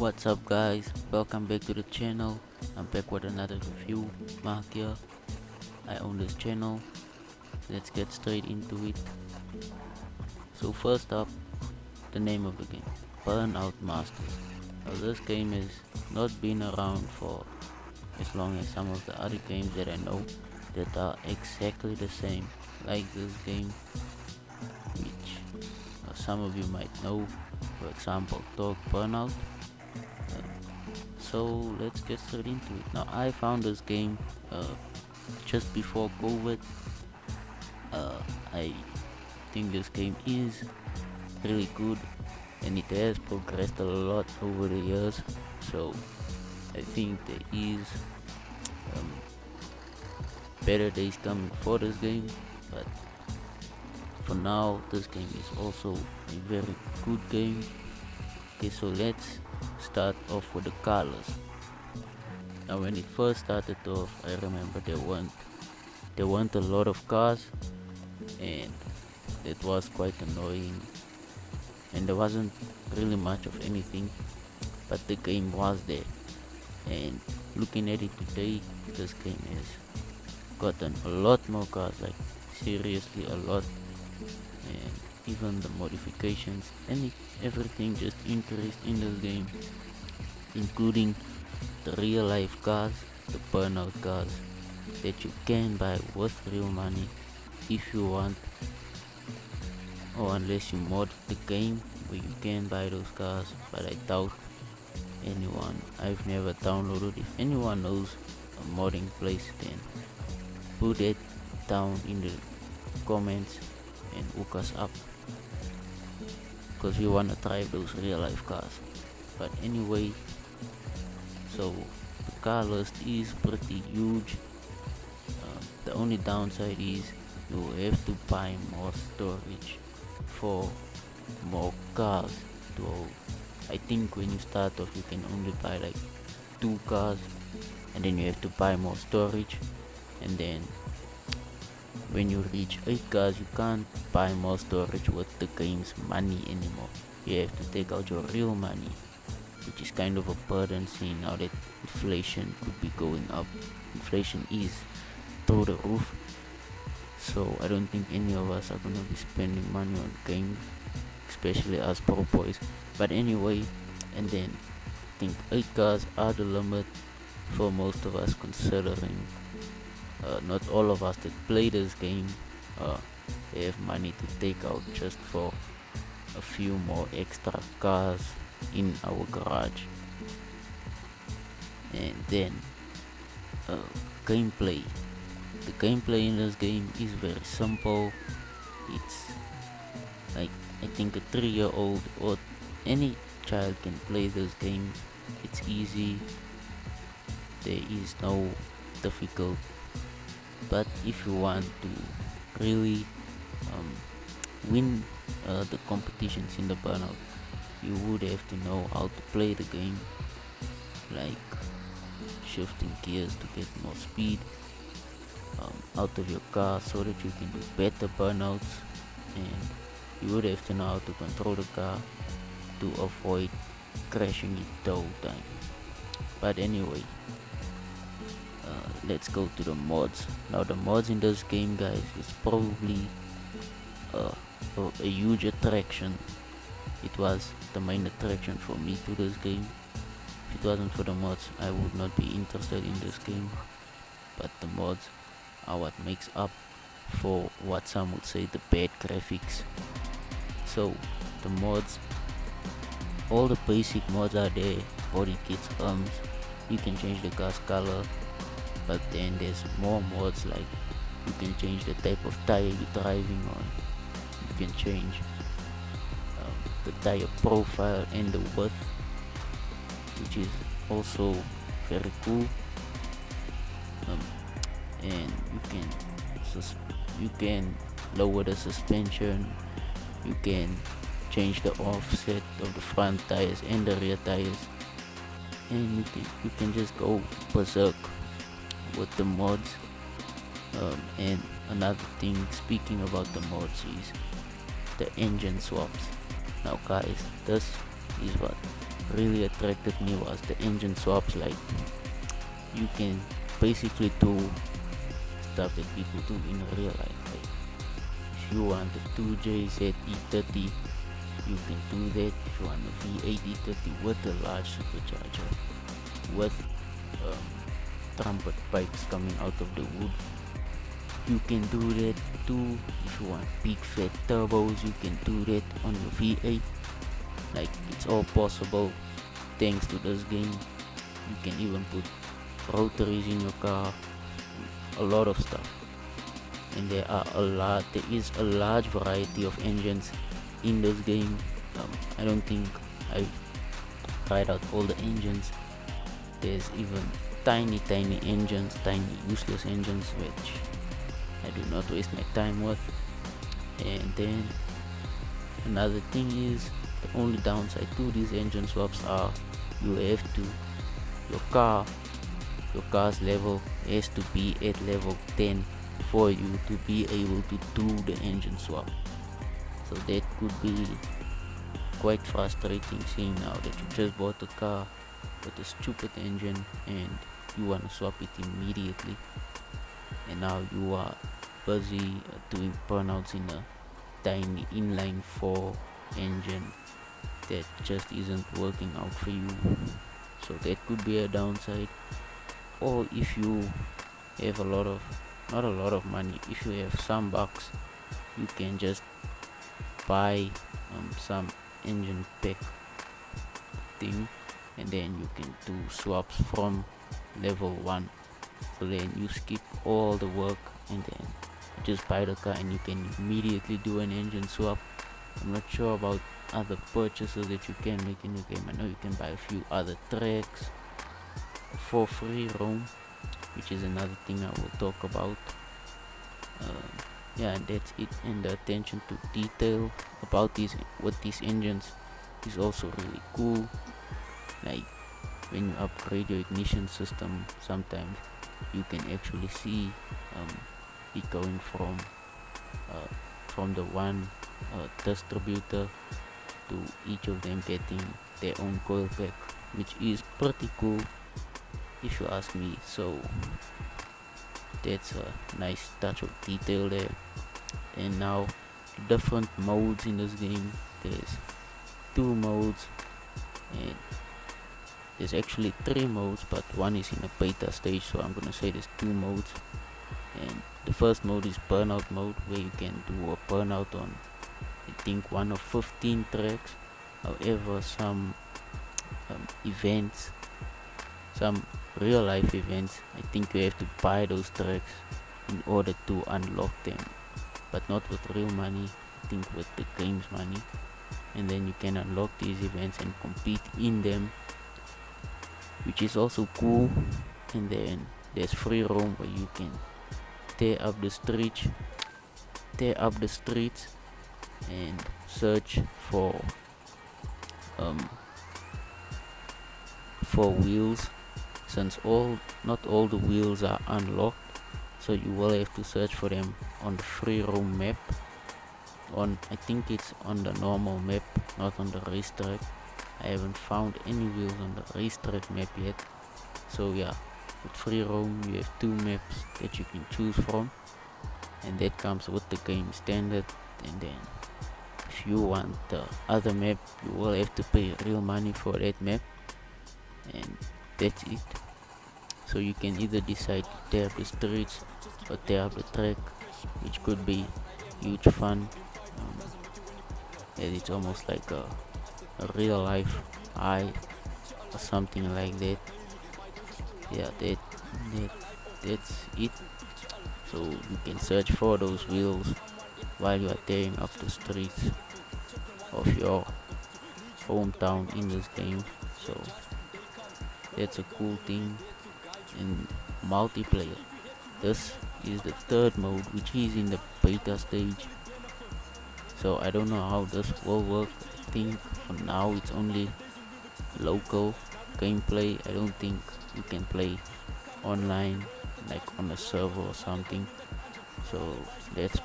What's up guys, welcome back to the channel. I'm back with another review. Mark here. I own this channel. Let's get straight into it. So first up, the name of the game, Burnout Masters. Now this game has not been around for as long as some of the other games that I know that are exactly the same like this game, which some of you might know, for example Dog Burnout. So let's get straight into it. Now I found this game just before COVID. I think this game is really good and it has progressed a lot over the years, so I think there is better days coming for this game, but for now this game is also a very good game. Okay, so let's start off with the colors. Now when it first started off, I remember there weren't a lot of cars, and it was quite annoying, and there wasn't really much of anything, but the game was there. And looking at it today, this game has gotten a lot more cars, like seriously a lot, and even the modifications and everything just increased in this game, including the real life cars, the burnout cars that you can buy with real money if you want, or unless you mod the game where you can buy those cars, but I doubt I've never downloaded. If anyone knows a modding place, then put it down in the comments and hook us up, because we want to try those real life cars. But anyway, so the car list is pretty huge. The only downside is you have to buy more storage for more cars. So I think when you start off you can only buy like 2 cars, and then you have to buy more storage, and then when you reach 8 cars you can't buy more storage with the game's money anymore. You have to take out your real money, which is kind of a burden seeing now that inflation could be going up. Inflation is through the roof, so I don't think any of us are gonna be spending money on games, especially us pro boys. But anyway, and then I think 8 cars are the limit for most of us, considering not all of us that play this game they have money to take out just for a few more extra cars in our garage. And then gameplay. The gameplay in this game is very simple. It's like, I think a 3-year-old or any child can play this game. It's easy, there is no difficult. But if you want to really win the competitions in the Burnout, you would have to know how to play the game, like shifting gears to get more speed out of your car so that you can do better burnouts, and you would have to know how to control the car to avoid crashing it the whole time. But anyway, let's go to the mods. Now the mods in this game, guys, is probably a huge attraction. It was the main attraction for me to this game. If it wasn't for the mods, I would not be interested in this game. But the mods are what makes up for what some would say the bad graphics. So the mods, all the basic mods are there. Body kits, you can change the car's color, but then there's more mods, like you can change the type of tire you're driving on, you can change the tire profile and the width, which is also very cool. And you can lower the suspension, you can change the offset of the front tires and the rear tires, and you can just go berserk with the mods. And another thing, speaking about the mods, is the engine swaps. Now guys, this is what really attracted me was the engine swaps. Like, you can basically do stuff that people do in real life. Like, if you want a 2JZ E30, you can do that. If you want a V8 E30 with a large supercharger, with trumpet pipes coming out of the wood, you can do that too. If you want big fat turbos, you can do that on your V8. Like, it's all possible thanks to this game. You can even put rotaries in your car, a lot of stuff. And there is a large variety of engines in this game. I don't think I tried out all the engines. There's even tiny engines, tiny useless engines, which I do not waste my time with. And then another thing is, the only downside to these engine swaps are you have to, your car's level has to be at level 10 for you to be able to do the engine swap. So that could be quite frustrating, seeing now that you just bought a car with a stupid engine and you want to swap it immediately, and now you are busy doing burnouts in a tiny inline 4 engine that just isn't working out for you. So that could be a downside. Or if you have not a lot of money, if you have some bucks, you can just buy some engine pack thing, and then you can do swaps from level 1. So then you skip all the work and then just buy the car and you can immediately do an engine swap. I'm not sure about other purchases that you can make in the game. I know you can buy a few other tracks for free roam, which is another thing I will talk about. Yeah, and that's it. And the attention to detail about these engines is also really cool. Like, when you upgrade your ignition system, sometimes you can actually see it going from the one distributor to each of them getting their own coil pack, which is pretty cool if you ask me. So that's a nice touch of detail there. And now, different modes in this game. There's 2 modes, and there's actually 3 modes, but one is in a beta stage, so I'm gonna say there's 2 modes. And the first mode is Burnout mode, where you can do a burnout on, I think, 1 of 15 tracks. However, some events, some real life events, I think you have to buy those tracks in order to unlock them, but not with real money, I think with the game's money. And then you can unlock these events and compete in them, which is also cool. And then there's free roam, where you can tear up the streets and search for wheels, since not all the wheels are unlocked, so you will have to search for them on the free roam map. I think it's on the normal map, not on the racetrack. I haven't found any wheels on the racetrack map yet. So yeah, with free roam you have 2 maps that you can choose from, and that comes with the game standard. And then if you want the other map, you will have to pay real money for that map, and that's it. So you can either decide to tear up the streets or tear up the track, which could be huge fun. And it's almost like a real life eye or something like that. Yeah, that's it. So you can search for those wheels while you are tearing up the streets of your hometown in this game. So that's a cool thing. And multiplayer, this is the 3rd mode, which is in the beta stage, so I don't know how this will work. I think for now it's only local gameplay. I don't think you can play online, like on a server or something. So that's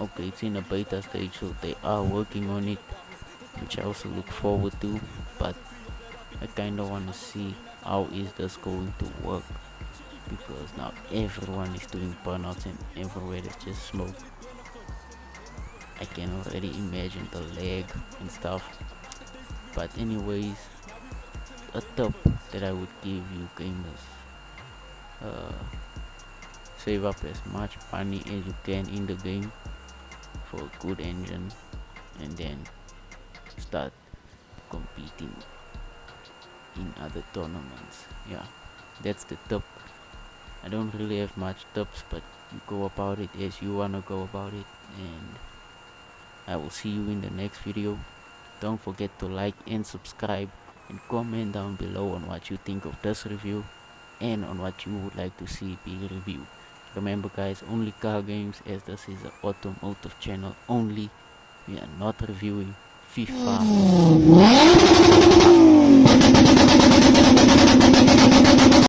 okay. It's in a beta stage, so they are working on it. which I also look forward to, but I kind of want to see how is this going to work, because now everyone is doing burnouts and everywhere there's just smoke. I can already imagine the lag and stuff. But anyways, a tip that I would give you gamers, uh, save up as much money as you can in the game for a good engine, and then start competing in other tournaments. Yeah, that's the tip. I don't really have much tips, but you go about it as you wanna go about it, and I will see you in the next video. Don't forget to like and subscribe, and comment down below on what you think of this review and on what you would like to see be reviewed. Remember guys, only car games, as this is an automotive channel only. We are not reviewing FIFA.